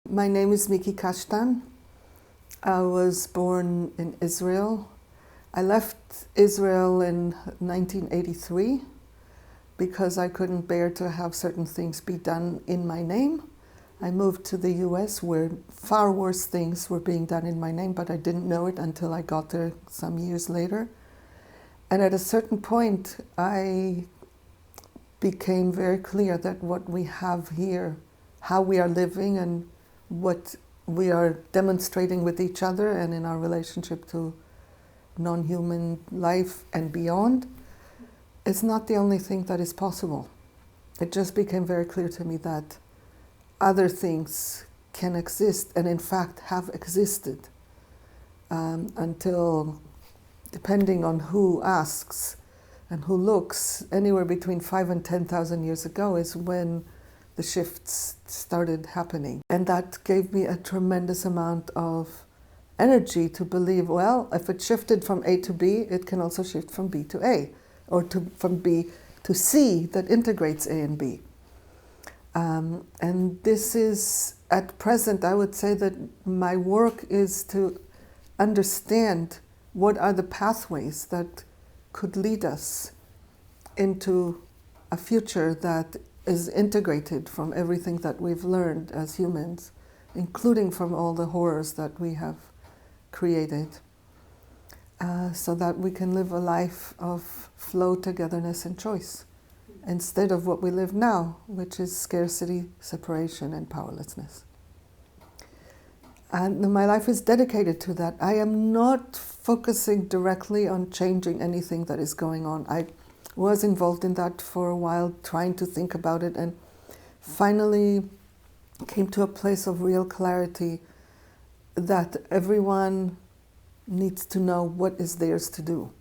My name is Miki Kashtan. I was born in Israel. I left Israel in 1983 because I couldn't bear to have certain things be done in my name. I moved to the US where far worse things were being done in my name, but I didn't know it until I got there some years later. And at a certain point, I became very clear that what we have here, how we are living and what we are demonstrating with each other and in our relationship to non-human life and beyond, is not the only thing that is possible. It just became very clear to me that other things can exist and in fact have existed until, depending on who asks and who looks, anywhere between 5,000 and 10,000 years ago is when the shifts started happening. And that gave me a tremendous amount of energy to believe, well, if it shifted from A to B, it can also shift from B to A, or from B to C that integrates A and B. And this is, at present, I would say that my work is to understand what are the pathways that could lead us into a future that is integrated from everything that we've learned as humans, including from all the horrors that we have created, so that we can live a life of flow, togetherness, and choice, instead of what we live now, which is scarcity, separation, and powerlessness. And my life is dedicated to that. I am not focusing directly on changing anything that is going on. I was involved in that for a while, trying to think about it, and finally came to a place of real clarity that everyone needs to know what is theirs to do.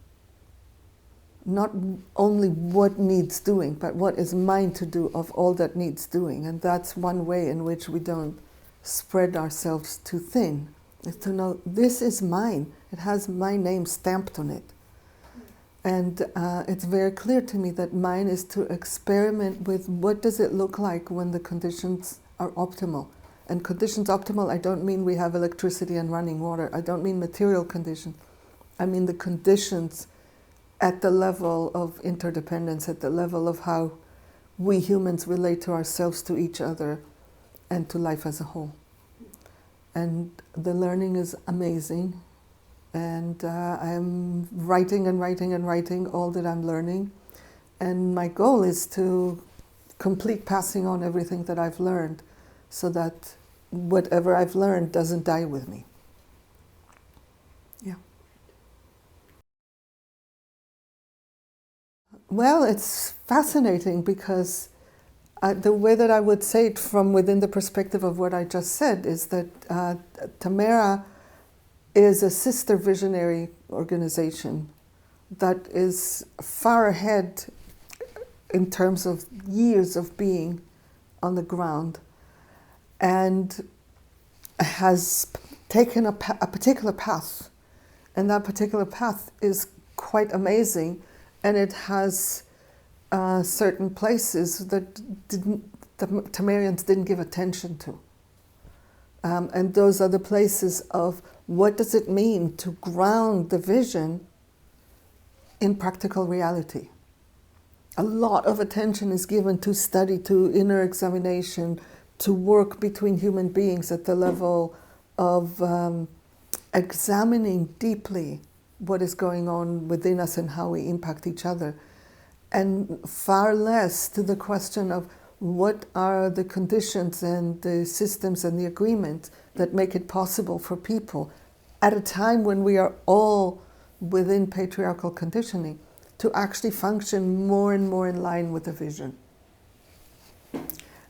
Not only what needs doing, but what is mine to do of all that needs doing. And that's one way in which we don't spread ourselves too thin, is to know this is mine. It has my name stamped on it. And it's very clear to me that mine is to experiment with what does it look like when the conditions are optimal. And conditions optimal, I don't mean we have electricity and running water. I don't mean material conditions. I mean the conditions at the level of interdependence, at the level of how we humans relate to ourselves, to each other, and to life as a whole. And the learning is amazing. And I'm writing and writing and writing all that I'm learning. And my goal is to complete passing on everything that I've learned so that whatever I've learned doesn't die with me. Yeah. Well, it's fascinating because the way that I would say it from within the perspective of what I just said is that Tamera is a sister visionary organization that is far ahead in terms of years of being on the ground and has taken a particular path. And that particular path is quite amazing, and it has certain places that the Tamerians didn't give attention to. And those are the places of what does it mean to ground the vision in practical reality. A lot of attention is given to study, to inner examination, to work between human beings at the level of examining deeply what is going on within us and how we impact each other. And far less to the question of what are the conditions and the systems and the agreements that make it possible for people at a time when we are all within patriarchal conditioning to actually function more and more in line with the vision.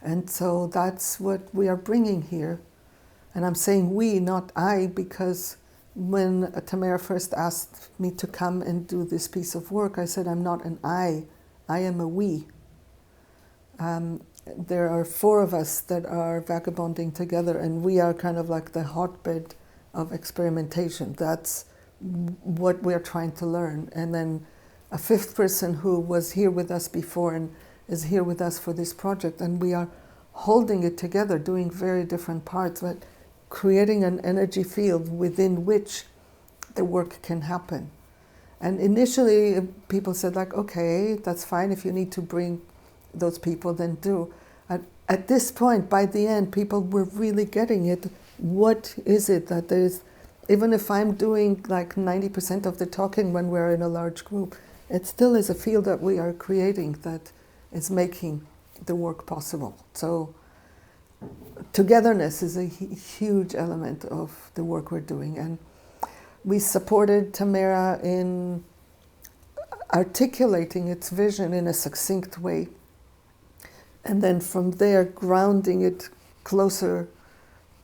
And so that's what we are bringing here. And I'm saying we, not I, because when Tamera first asked me to come and do this piece of work, I said I'm not an I am a we. There are four of us that are vagabonding together, and we are kind of like the hotbed of experimentation. That's what we're trying to learn. And then a fifth person who was here with us before and is here with us for this project, and we are holding it together, doing very different parts, but creating an energy field within which the work can happen. And initially, people said, like, okay, that's fine. If you need to bring those people, then do. At this point, by the end, people were really getting it. What is it that there's, even if I'm doing like 90% of the talking when we're in a large group, it still is a field that we are creating that is making the work possible. So togetherness is a huge element of the work we're doing. And we supported Tamera in articulating its vision in a succinct way, and then from there grounding it closer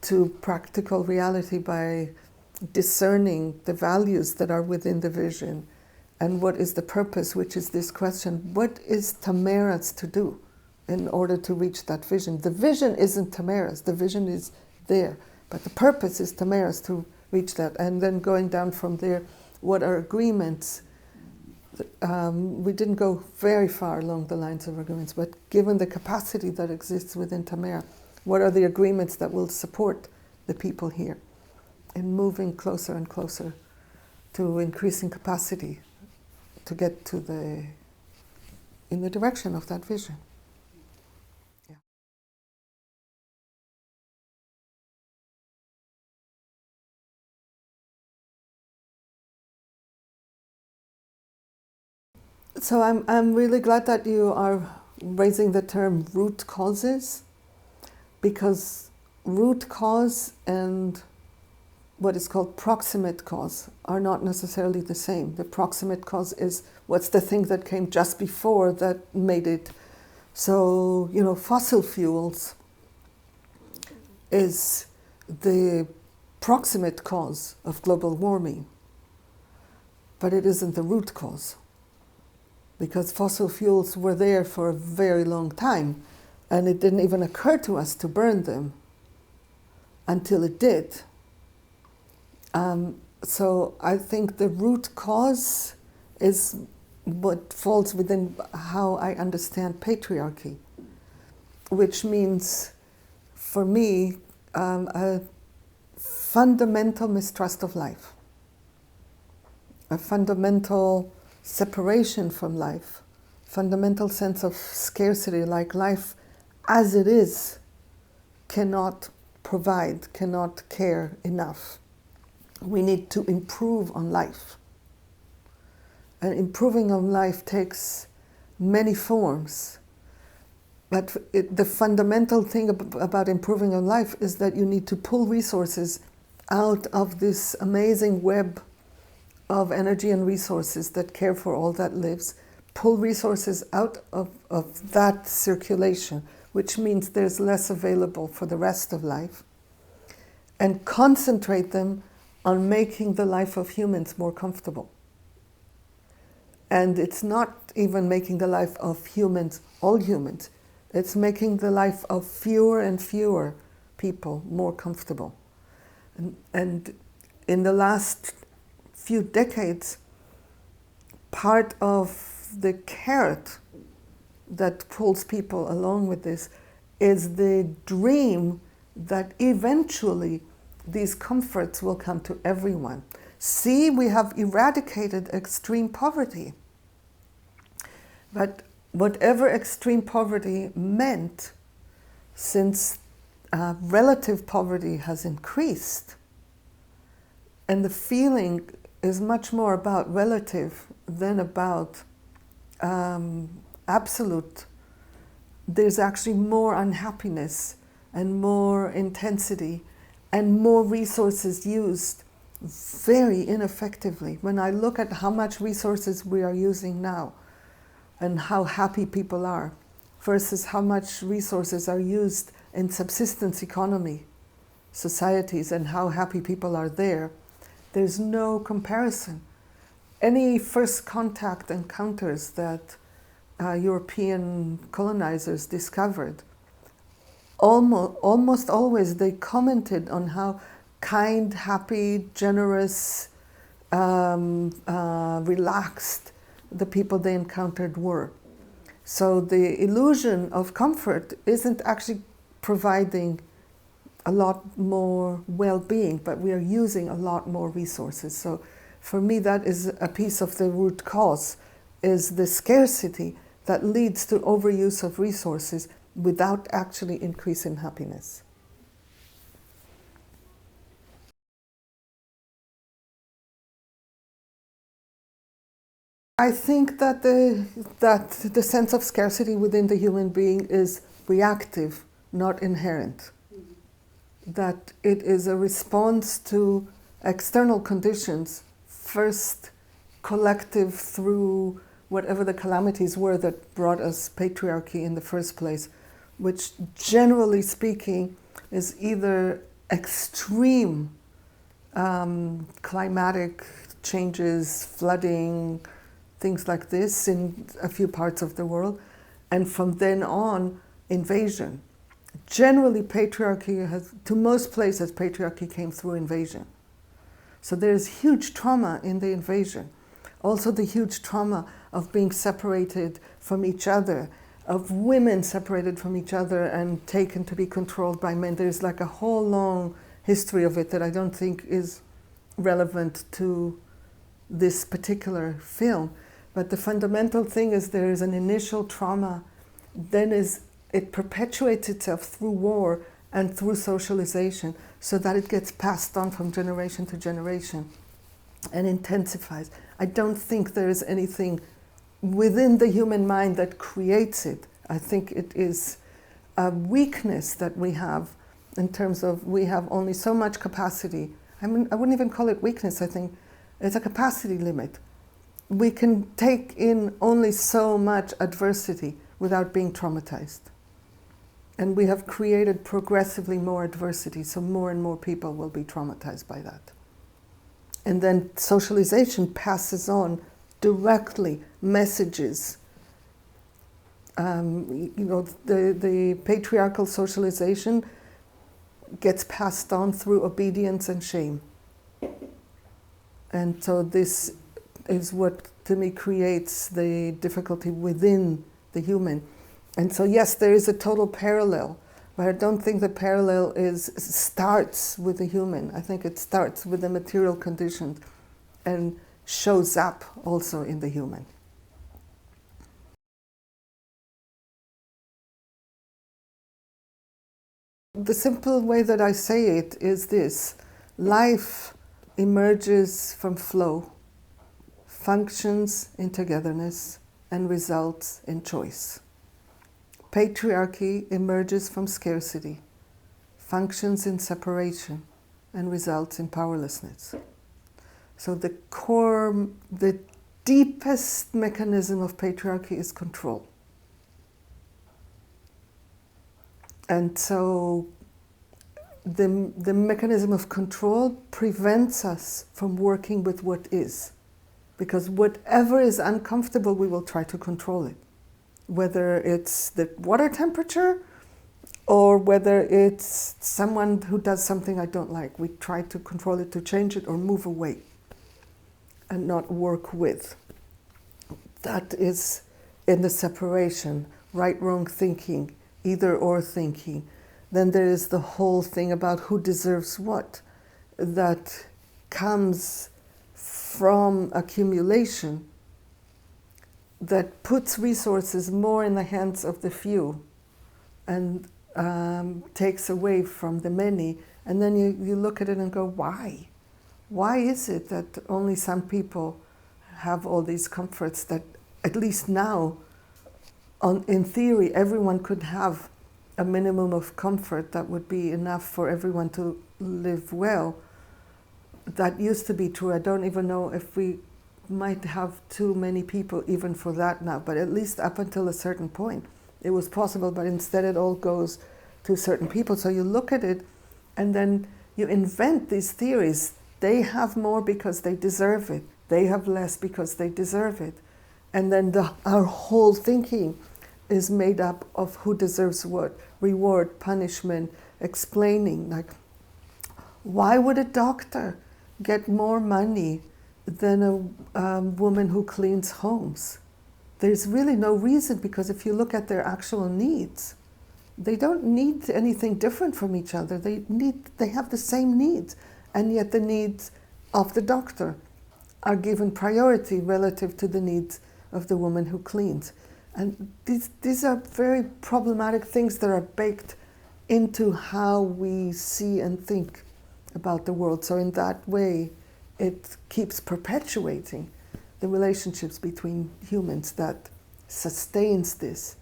to practical reality by discerning the values that are within the vision and what is the purpose, which is this question: what is Tamera's to do in order to reach that vision? The vision isn't Tamera's, the vision is there, but the purpose is Tamera's to reach that. And then going down from there, what are agreements? We didn't go very far along the lines of agreements, but given the capacity that exists within Tamera, what are the agreements that will support the people here in moving closer and closer to increasing capacity to get to in the direction of that vision? Yeah. So I'm really glad that you are raising the term root causes, because root cause and what is called proximate cause are not necessarily the same. The proximate cause is what's the thing that came just before that made it. So, fossil fuels is the proximate cause of global warming, but it isn't the root cause, because fossil fuels were there for a very long time, and it didn't even occur to us to burn them until it did. So I think the root cause is what falls within how I understand patriarchy, which means, for me, a fundamental mistrust of life, a fundamental separation from life, fundamental sense of scarcity, like life as it is cannot provide, cannot care enough. We need to improve on life. And improving on life takes many forms. But the fundamental thing about improving on life is that you need to pull resources out of this amazing web of energy and resources that care for all that lives, pull resources out of that circulation, which means there's less available for the rest of life, and concentrate them on making the life of humans more comfortable. And it's not even making the life of humans, all humans, it's making the life of fewer and fewer people more comfortable. And in the last few decades, part of the carrot that pulls people along with this is the dream that eventually these comforts will come to everyone. See, we have eradicated extreme poverty. But whatever extreme poverty meant, since relative poverty has increased, and the feeling is much more about relative than about absolute, there's actually more unhappiness and more intensity and more resources used very ineffectively. When I look at how much resources we are using now and how happy people are versus how much resources are used in subsistence economy societies and how happy people are there, there's no comparison. Any first contact encounters that European colonizers discovered, almost always they commented on how kind, happy, generous, relaxed the people they encountered were. So the illusion of comfort isn't actually providing a lot more well-being, but we are using a lot more resources. So for me, that is a piece of the root cause, is the scarcity that leads to overuse of resources without actually increasing happiness. I think that the sense of scarcity within the human being is reactive, not inherent. That it is a response to external conditions, first collective through whatever the calamities were that brought us patriarchy in the first place, which generally speaking is either extreme climatic changes, flooding, things like this in a few parts of the world, and from then on, invasion. Generally, patriarchy has, to most places, patriarchy came through invasion. So there's huge trauma in the invasion. Also the huge trauma of being separated from each other, of women separated from each other and taken to be controlled by men. There's like a whole long history of it that I don't think is relevant to this particular film. But the fundamental thing is there is an initial trauma, then it perpetuates itself through war and through socialization so that it gets passed on from generation to generation and intensifies. I don't think there is anything within the human mind that creates it. I think it is a weakness that we have in terms of we have only so much capacity. I mean, I wouldn't even call it weakness. I think it's a capacity limit. We can take in only so much adversity without being traumatized. And we have created progressively more adversity, so more and more people will be traumatized by that. And then socialization passes on directly messages. The patriarchal socialization gets passed on through obedience and shame. And so this is what, to me, creates the difficulty within the human. And so, yes, there is a total parallel, but I don't think the parallel starts with the human. I think it starts with the material conditions and shows up also in the human. The simple way that I say it is this: life emerges from flow, functions in togetherness, and results in choice. Patriarchy emerges from scarcity, functions in separation, and results in powerlessness. So the deepest mechanism of patriarchy is control. And so the mechanism of control prevents us from working with what is. Because whatever is uncomfortable, we will try to control it. Whether it's the water temperature or whether it's someone who does something I don't like. We try to control it, to change it or move away and not work with. That is in the separation, right-wrong thinking, either-or thinking. Then there is the whole thing about who deserves what that comes from accumulation that puts resources more in the hands of the few and takes away from the many. And then you look at it and go, why? Why is it that only some people have all these comforts that at least now, in theory, everyone could have a minimum of comfort that would be enough for everyone to live well? That used to be true. I don't even know if we might have too many people even for that now, but at least up until a certain point it was possible, but instead it all goes to certain people. So you look at it and then you invent these theories. They have more because they deserve it. They have less because they deserve it. And then our whole thinking is made up of who deserves what, reward, punishment, explaining. Like, why would a doctor get more money than a woman who cleans homes? There's really no reason, because if you look at their actual needs, they don't need anything different from each other. They have the same needs, and yet the needs of the doctor are given priority relative to the needs of the woman who cleans. And these are very problematic things that are baked into how we see and think about the world. So in that way, it keeps perpetuating the relationships between humans that sustains this.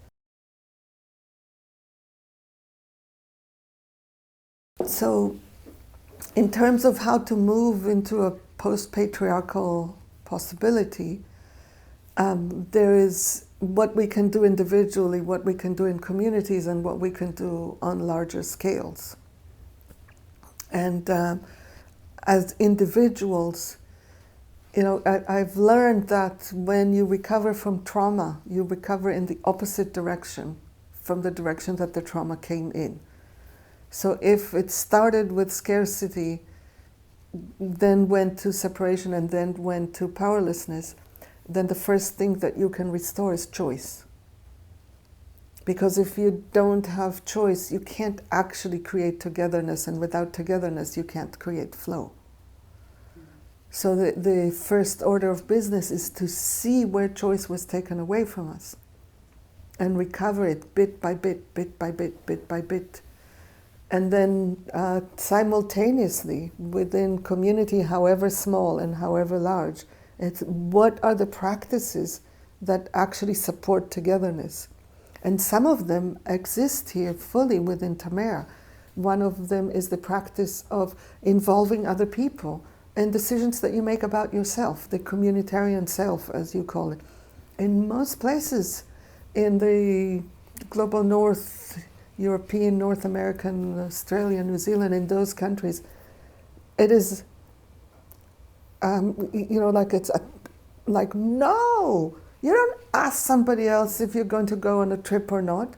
So in terms of how to move into a post-patriarchal possibility, there is what we can do individually, what we can do in communities, and what we can do on larger scales. And as individuals, you know, I've learned that when you recover from trauma, you recover in the opposite direction from the direction that the trauma came in. So if it started with scarcity, then went to separation, and then went to powerlessness, then the first thing that you can restore is choice. Because if you don't have choice, you can't actually create togetherness, and without togetherness, you can't create flow. So the first order of business is to see where choice was taken away from us and recover it bit by bit, bit by bit, bit by bit. And then simultaneously, within community, however small and however large, it's what are the practices that actually support togetherness. And some of them exist here fully within Tamera. One of them is the practice of involving other people in decisions that you make about yourself, the communitarian self, as you call it. In most places in the global north, European, North American, Australia, New Zealand, in those countries, it is, you know, like it's like, no, you don't ask somebody else if you're going to go on a trip or not.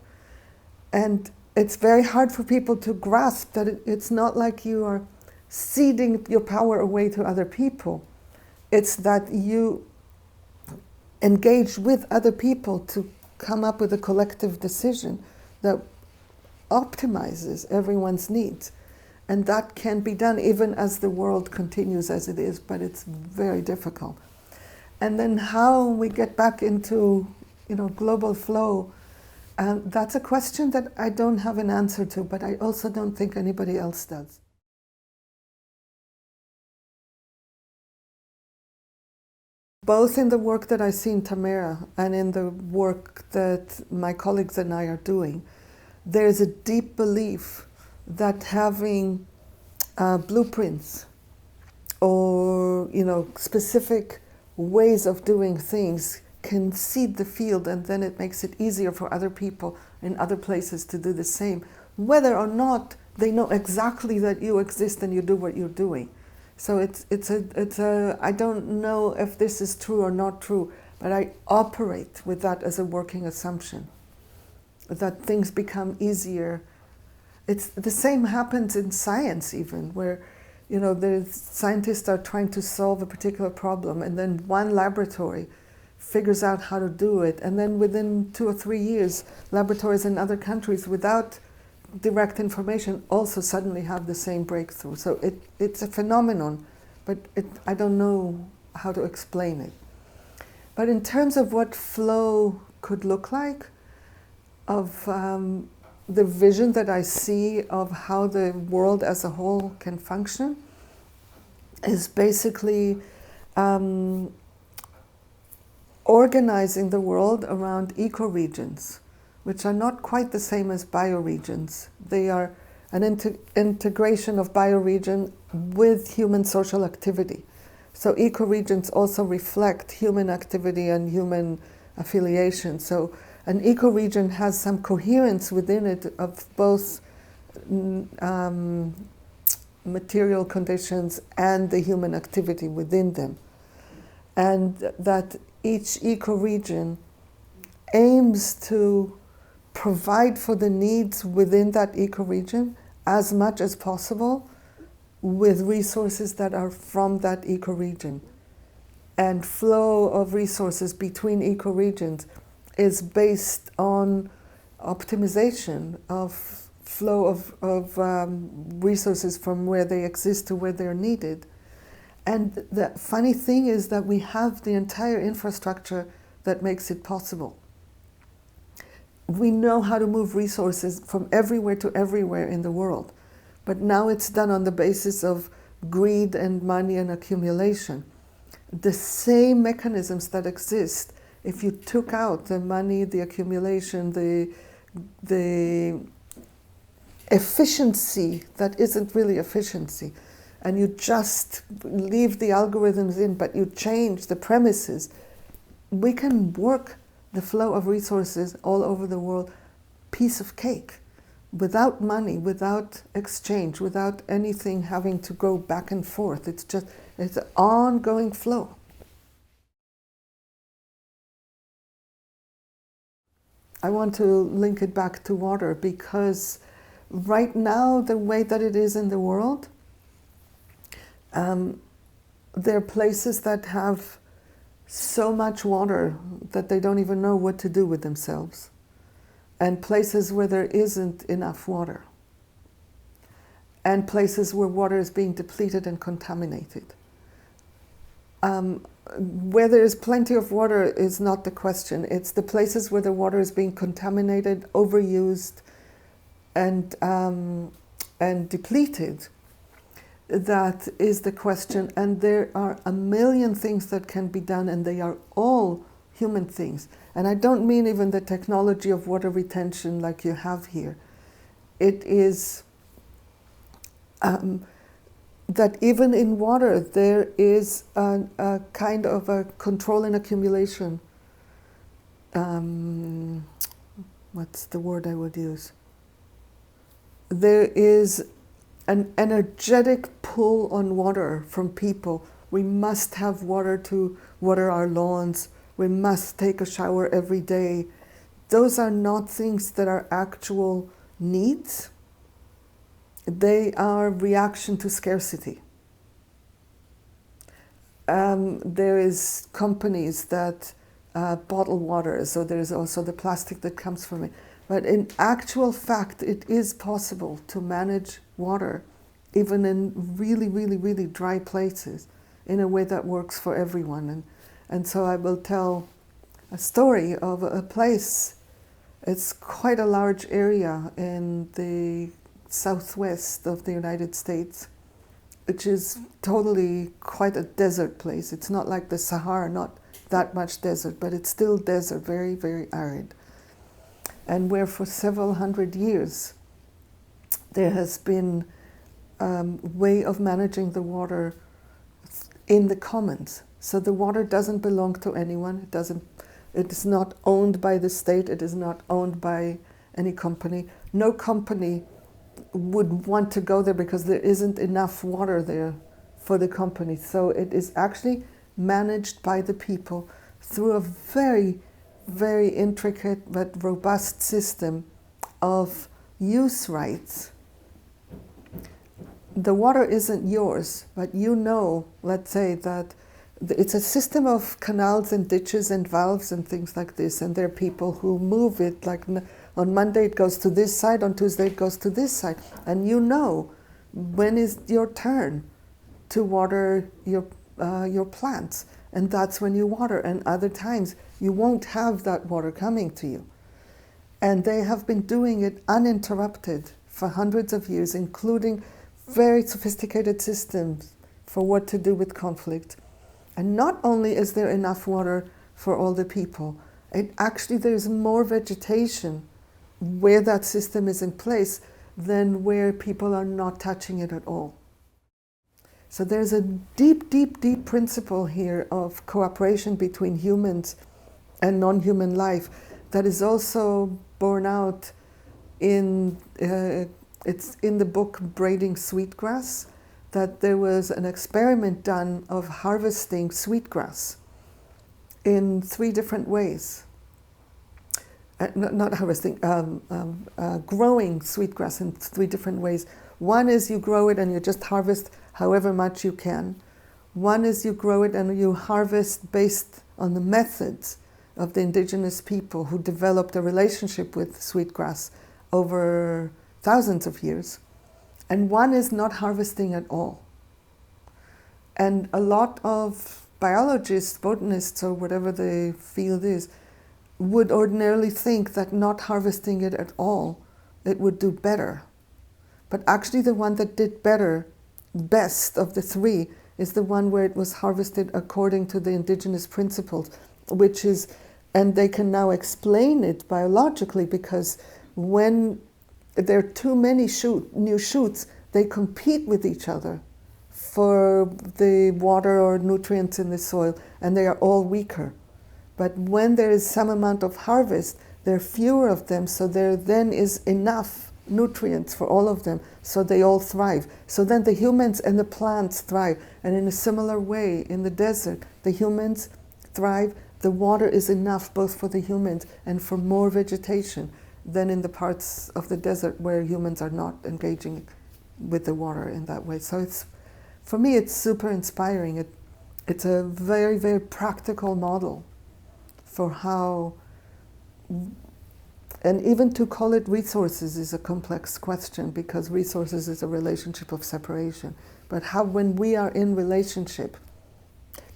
And it's very hard for people to grasp that it's not like you are ceding your power away to other people. It's that you engage with other people to come up with a collective decision that optimizes everyone's needs. And that can be done even as the world continues as it is, but it's very difficult. And then how we get back into, you know, global flow, that's a question that I don't have an answer to, but I also don't think anybody else does. Both in the work that I see in Tamera and in the work that my colleagues and I are doing, there's a deep belief that having blueprints or, you know, specific ways of doing things can seed the field, and then it makes it easier for other people in other places to do the same, whether or not they know exactly that you exist and you do what you're doing. So it's a I don't know if this is true or not true, but I operate with that as a working assumption, that things become easier. It's the same happens in science even, where, you know, the scientists are trying to solve a particular problem, and then one laboratory figures out how to do it, and then within 2 or 3 years, laboratories in other countries without direct information also suddenly have the same breakthrough. So it's a phenomenon, but I don't know how to explain it. But in terms of what flow could look like, of the vision that I see of how the world as a whole can function, is basically organizing the world around ecoregions, which are not quite the same as bioregions. They are an integration of bioregion with human social activity. So ecoregions also reflect human activity and human affiliation. So an ecoregion has some coherence within it of both material conditions and the human activity within them. And that each ecoregion aims to provide for the needs within that ecoregion as much as possible with resources that are from that ecoregion. And flow of resources between ecoregions is based on optimization of flow of resources from where they exist to where they're needed. And the funny thing is that we have the entire infrastructure that makes it possible. We know how to move resources from everywhere to everywhere in the world, but now it's done on the basis of greed and money and accumulation. The same mechanisms that exist, if you took out the money, the accumulation, the efficiency that isn't really efficiency, and you just leave the algorithms in, but you change the premises, we can work the flow of resources all over the world, piece of cake, without money, without exchange, without anything having to go back and forth. It's an ongoing flow. I want to link it back to water, because right now, the way that it is in the world, there are places that have so much water that they don't even know what to do with themselves, and places where there isn't enough water, and places where water is being depleted and contaminated. Where there is plenty of water is not the question. It's the places where the water is being contaminated, overused, and depleted. That is the question. And there are a million things that can be done, and they are all human things. And I don't mean even the technology of water retention like you have here. It is that even in water there is a kind of a control and accumulation. What's the word I would use? There is an energetic pull on water from people. We must have water to water our lawns. We must take a shower every day. Those are not things that are actual needs. They are reaction to scarcity. There is companies that bottle water, so there is also the plastic that comes from it. But in actual fact, it is possible to manage water, even in really, really, really dry places, in a way that works for everyone. And so I will tell a story of a place. It's quite a large area in the southwest of the United States, which is totally quite a desert place. It's not like the Sahara, not that much desert, but it's still desert, very, very arid. And where for several hundred years there has been a way of managing the water in the commons. So the water doesn't belong to anyone. It is not owned by the state. It is not owned by any company. No company would want to go there because there isn't enough water there for the company. So it is actually managed by the people through a very, very intricate but robust system of use rights. The water isn't yours, but you know, let's say that it's a system of canals and ditches and valves and things like this, and there are people who move it, like on Monday it goes to this side, on Tuesday it goes to this side, and you know when is your turn to water your plants, and that's when you water, and other times you won't have that water coming to you. And they have been doing it uninterrupted for hundreds of years, including very sophisticated systems for what to do with conflict. And not only is there enough water for all the people, there's more vegetation where that system is in place than where people are not touching it at all. So there's a deep, deep, deep principle here of cooperation between humans and non-human life that is also borne out it's in the book Braiding Sweetgrass, that there was an experiment done of harvesting sweetgrass in 3 different ways. Not harvesting, growing sweetgrass in 3 different ways. One is you grow it and you just harvest however much you can. One is you grow it and you harvest based on the methods of the indigenous people who developed a relationship with sweetgrass over thousands of years, and one is not harvesting at all. And a lot of biologists, botanists, or whatever the field is, would ordinarily think that not harvesting it at all, it would do better. But actually the one that did better, best of the three, is the one where it was harvested according to the indigenous principles, which is, and they can now explain it biologically, because when there are too many new shoots, they compete with each other for the water or nutrients in the soil, and they are all weaker. But when there is some amount of harvest, there are fewer of them, so there then is enough nutrients for all of them, so they all thrive. So then the humans and the plants thrive. And in a similar way, in the desert, the humans thrive. The water is enough both for the humans and for more vegetation than in the parts of the desert where humans are not engaging with the water in that way. So it's, for me, it's super inspiring. It's a very, very practical model for how, and even to call it resources is a complex question, because resources is a relationship of separation. But how, when we are in relationship,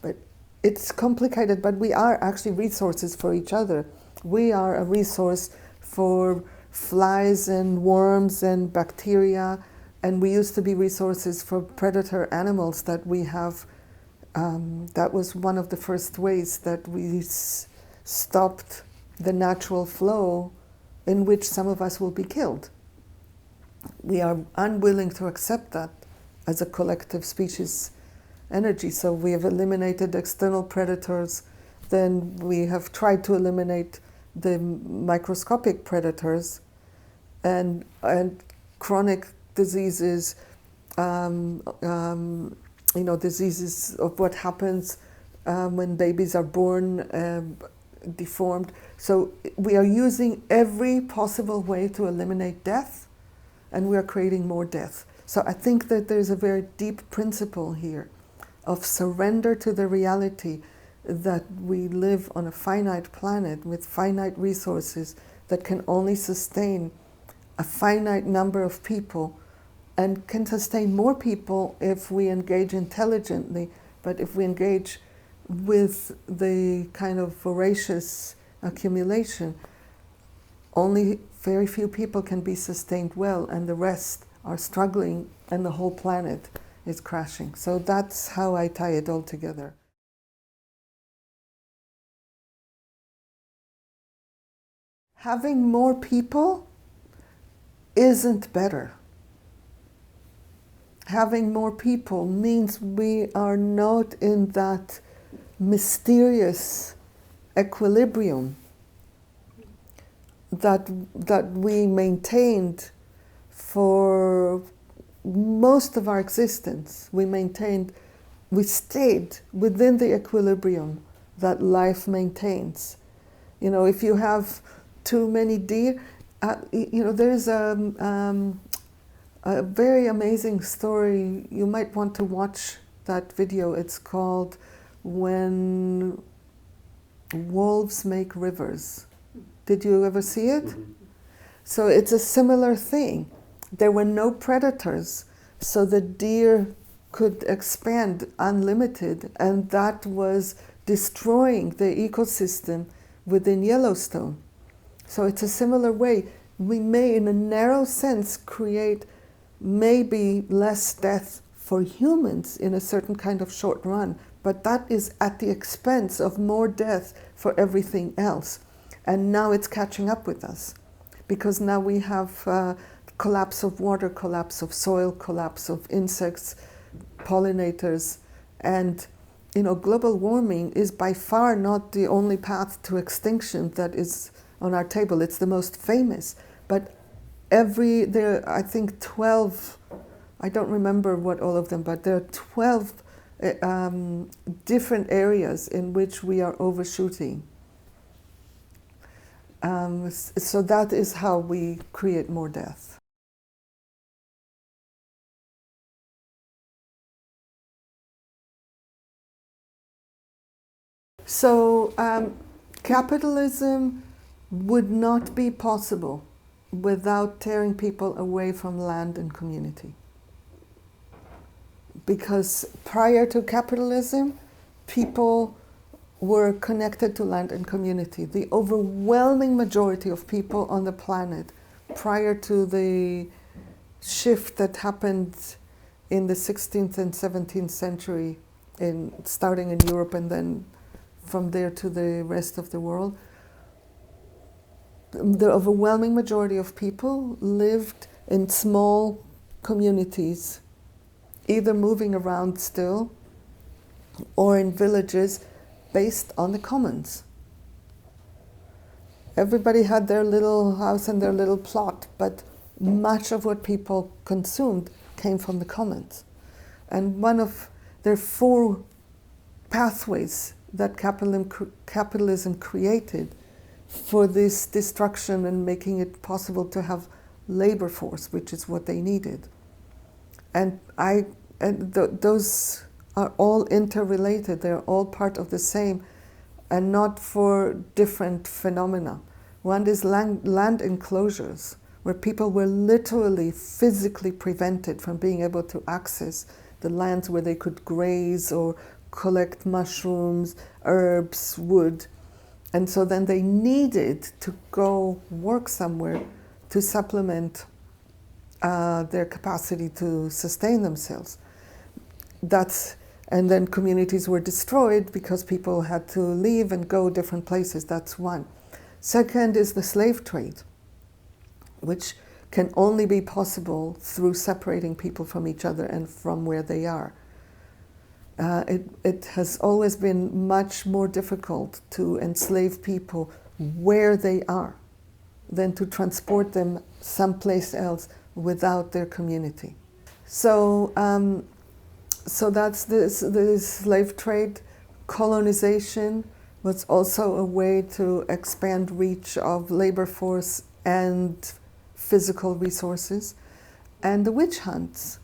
but it's complicated, but we are actually resources for each other. We are a resource for flies and worms and bacteria, and we used to be resources for predator animals that we have. That was one of the first ways that we stopped the natural flow in which some of us will be killed. We are unwilling to accept that as a collective species energy, so we have eliminated external predators. Then we have tried to eliminate the microscopic predators, and chronic diseases, diseases of what happens when babies are born deformed. So we are using every possible way to eliminate death, and we are creating more death. So I think that there's a very deep principle here of surrender to the reality that we live on a finite planet with finite resources that can only sustain a finite number of people, and can sustain more people if we engage intelligently. But if we engage with the kind of voracious accumulation, only very few people can be sustained well, and the rest are struggling, and the whole planet is crashing. So that's how I tie it all together. Having more people isn't better. Having more people means we are not in that mysterious equilibrium that we maintained for most of our existence. We stayed within the equilibrium that life maintains. You know, if you have too many deer, there's a very amazing story. You might want to watch that video. It's called When Wolves Make Rivers. Did you ever see it? Mm-hmm. So it's a similar thing. There were no predators, so the deer could expand unlimited, and that was destroying the ecosystem within Yellowstone. So it's a similar way. We may, in a narrow sense, create maybe less death for humans in a certain kind of short run, but that is at the expense of more death for everything else. And now it's catching up with us, because now we have collapse of water, collapse of soil, collapse of insects, pollinators, and global warming is by far not the only path to extinction that is on our table. It's the most famous, but there are, I think, 12, I don't remember what all of them, but there are 12 different areas in which we are overshooting. So that is how we create more death. So Capitalism would not be possible without tearing people away from land and community. Because prior to capitalism, people were connected to land and community. The overwhelming majority of people on the planet, prior to the shift that happened in the 16th and 17th century, starting in Europe and then from there to the rest of the world, the overwhelming majority of people lived in small communities, either moving around still or in villages based on the commons. Everybody had their little house and their little plot, but much of what people consumed came from the commons. And one of their four pathways that capitalism created for this destruction and making it possible to have labor force, which is what they needed. And those are all interrelated. They're all part of the same and not for different phenomena. One is land enclosures, where people were literally physically prevented from being able to access the lands where they could graze or collect mushrooms, herbs, wood. And so then they needed to go work somewhere to supplement their capacity to sustain themselves. And then communities were destroyed because people had to leave and go different places. That's one. Second is the slave trade, which can only be possible through separating people from each other and from where they are. It has always been much more difficult to enslave people where they are than to transport them someplace else without their community. So that's the slave trade. Colonization was also a way to expand reach of labor force and physical resources. And the witch hunts,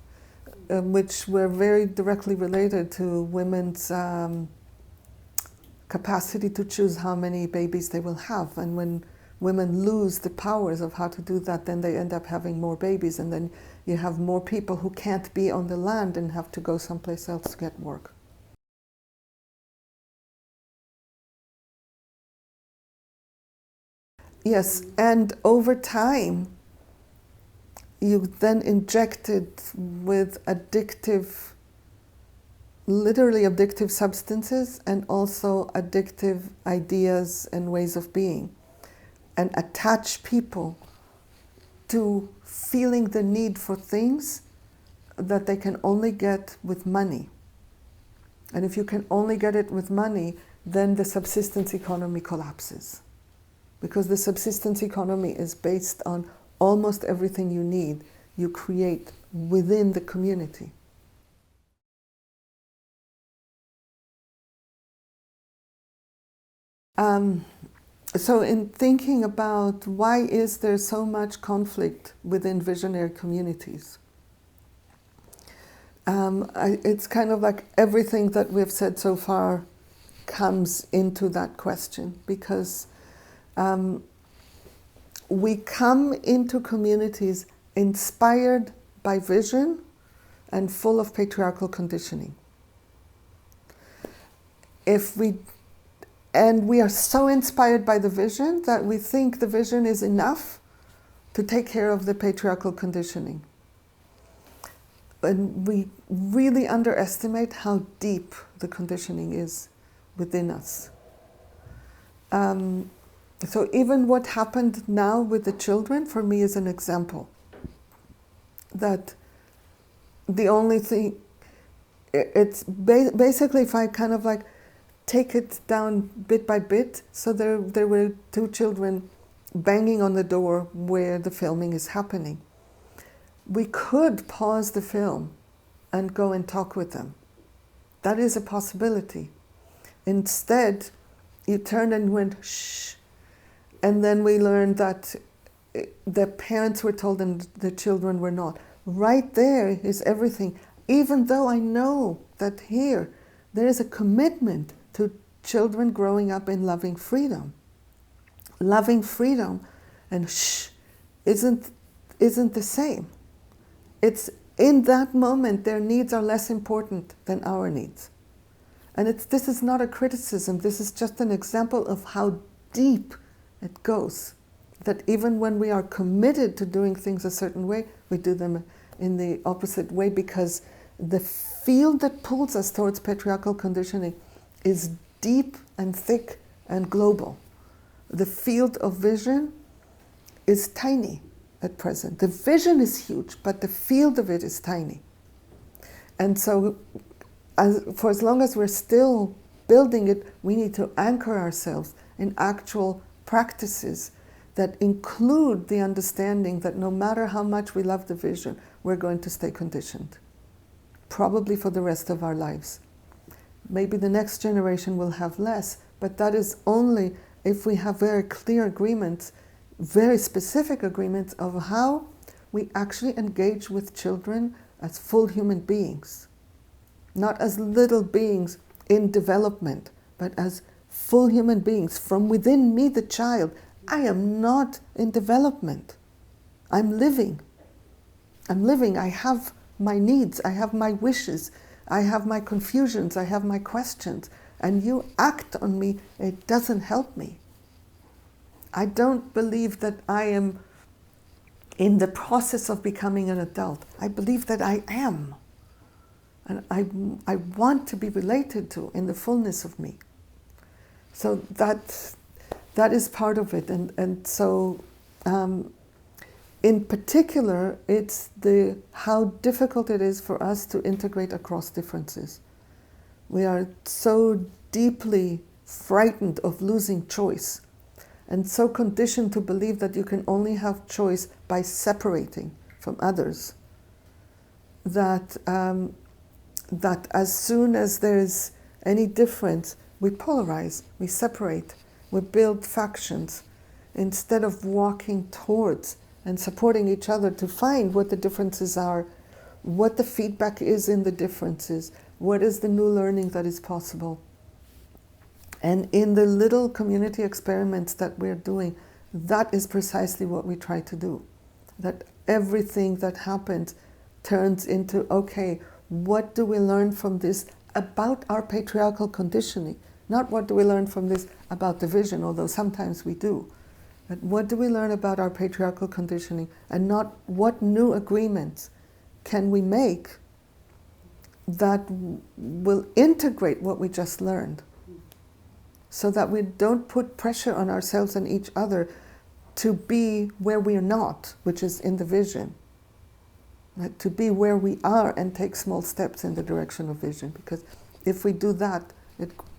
which were very directly related to women's capacity to choose how many babies they will have. And when women lose the powers of how to do that, then they end up having more babies, and then you have more people who can't be on the land and have to go someplace else to get work. Yes, and over time, you then injected with literally addictive substances and also addictive ideas and ways of being, and attach people to feeling the need for things that they can only get with money. And if you can only get it with money, then the subsistence economy collapses. Because the subsistence economy is based on almost everything you need, you create within the community. So in thinking about why is there so much conflict within visionary communities, it's kind of like everything that we've said so far comes into that question, because we come into communities inspired by vision and full of patriarchal conditioning. And we are so inspired by the vision that we think the vision is enough to take care of the patriarchal conditioning. And we really underestimate how deep the conditioning is within us. So even what happened now with the children, for me, is an example. That the only thing, it's basically if I kind of like take it down bit by bit. So there were two children banging on the door where the filming is happening. We could pause the film and go and talk with them. That is a possibility. Instead, you turned and went, shh. And then we learned that the parents were told and the children were not. Right there is everything. Even though I know that here there is a commitment to children growing up in loving freedom. Loving freedom and isn't the same. It's in that moment their needs are less important than our needs. And this is not a criticism, this is just an example of how deep it goes. That even when we are committed to doing things a certain way, we do them in the opposite way, because the field that pulls us towards patriarchal conditioning is deep and thick and global. The field of vision is tiny at present. The vision is huge, but the field of it is tiny. And so for as long as we're still building it, we need to anchor ourselves in actual practices that include the understanding that no matter how much we love the vision, we're going to stay conditioned, probably for the rest of our lives. Maybe the next generation will have less, but that is only if we have very clear agreements, very specific agreements of how we actually engage with children as full human beings. Not as little beings in development, but as full human beings. From within me, the child, I am not in development. I'm living. I'm living. I have my needs. I have my wishes. I have my confusions. I have my questions. And you act on me. It doesn't help me. I don't believe that I am in the process of becoming an adult. I believe that I am. And I want to be related to in the fullness of me. So that is part of it. And so in particular, it's how difficult it is for us to integrate across differences. We are so deeply frightened of losing choice and so conditioned to believe that you can only have choice by separating from others that as soon as there's any difference, we polarize, we separate, we build factions, instead of walking towards and supporting each other to find what the differences are, what the feedback is in the differences, what is the new learning that is possible. And in the little community experiments that we're doing, that is precisely what we try to do. That everything that happens turns into, okay, what do we learn from this about our patriarchal conditioning? Not what do we learn from this about the vision, although sometimes we do. But what do we learn about our patriarchal conditioning, and not what new agreements can we make that will integrate what we just learned, so that we don't put pressure on ourselves and each other to be where we're not, which is in the vision. To be where we are and take small steps in the direction of vision, because if we do that,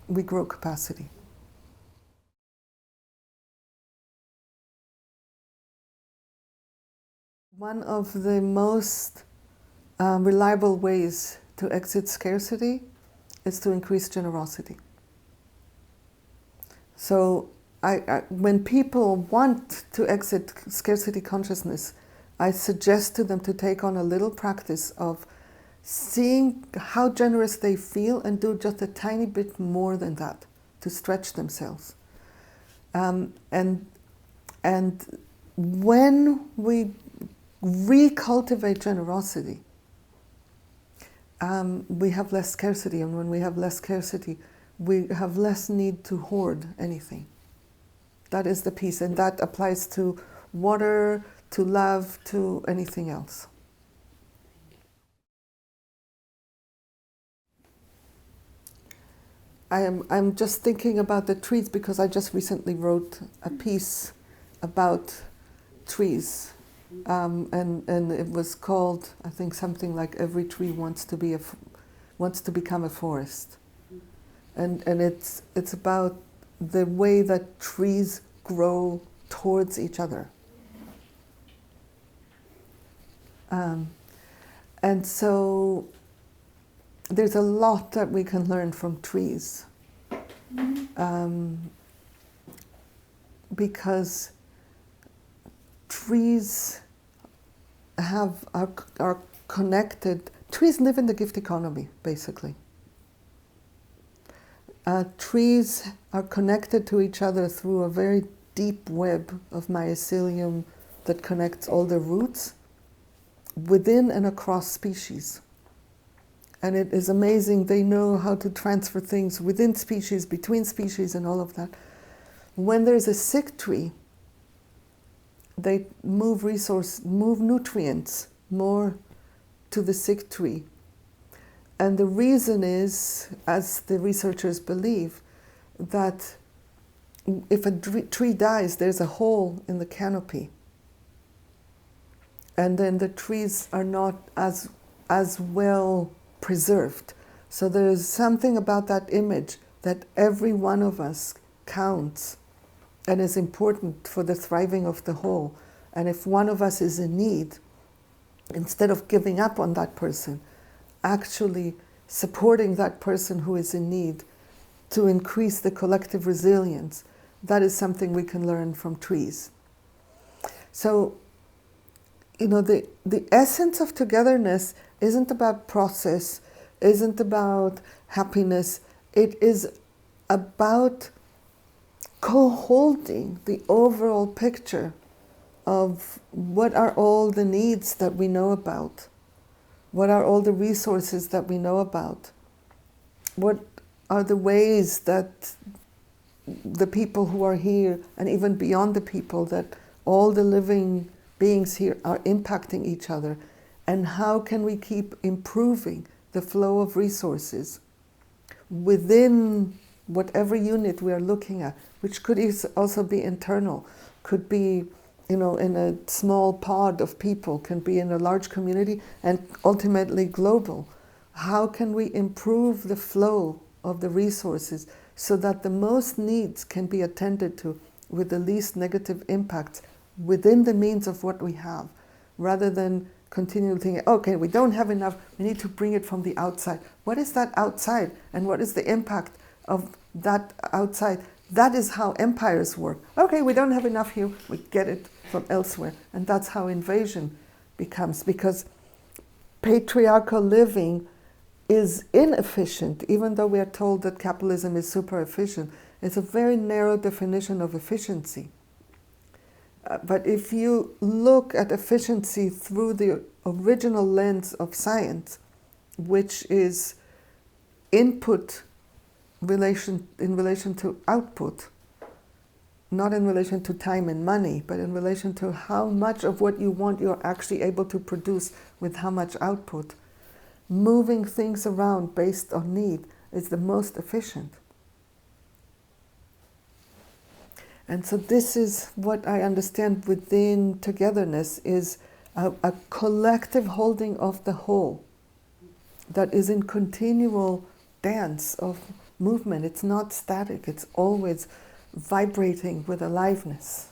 we grow capacity. One of the most reliable ways to exit scarcity is to increase generosity. So when people want to exit scarcity consciousness, I suggest to them to take on a little practice of seeing how generous they feel and do just a tiny bit more than that to stretch themselves. And when we recultivate generosity, we have less scarcity, and when we have less scarcity, we have less need to hoard anything. That is the piece, and that applies to water, to love, to anything else. I'm just thinking about the trees, because I just recently wrote a piece about trees, and it was called, I think, something like "Every Tree Wants to Become a Forest," and it's about the way that trees grow towards each other. And so there's a lot that we can learn from trees, because trees are connected. Trees live in the gift economy, basically. Trees are connected to each other through a very deep web of mycelium that connects all the roots within and across species. And it is amazing, they know how to transfer things within species, between species, and all of that. When there's a sick tree, they move nutrients more to the sick tree. And the reason is, as the researchers believe, that if a tree dies, there's a hole in the canopy. And then the trees are not as well preserved. So there's something about that image that every one of us counts and is important for the thriving of the whole. And if one of us is in need, instead of giving up on that person, actually supporting that person who is in need to increase the collective resilience, that is something we can learn from trees. So, the essence of togetherness isn't about process, isn't about happiness. It is about co-holding the overall picture of what are all the needs that we know about, what are all the resources that we know about, what are the ways that the people who are here, and even beyond the people, that all the living beings here are impacting each other, and how can we keep improving the flow of resources within whatever unit we are looking at, which could also be internal, could be in a small pod of people, can be in a large community, and ultimately global. How can we improve the flow of the resources so that the most needs can be attended to with the least negative impacts within the means of what we have, rather than continually thinking, okay, we don't have enough, we need to bring it from the outside. What is that outside, and what is the impact of that outside? That is how empires work. Okay, we don't have enough here, we get it from elsewhere. And that's how invasion becomes, because patriarchal living is inefficient, even though we are told that capitalism is super efficient. It's a very narrow definition of efficiency. But if you look at efficiency through the original lens of science, which is input in relation to output, not in relation to time and money, but in relation to how much of what you want you're actually able to produce with how much output, moving things around based on need is the most efficient. And so this is what I understand within togetherness, is a collective holding of the whole that is in continual dance of movement. It's not static, it's always vibrating with aliveness.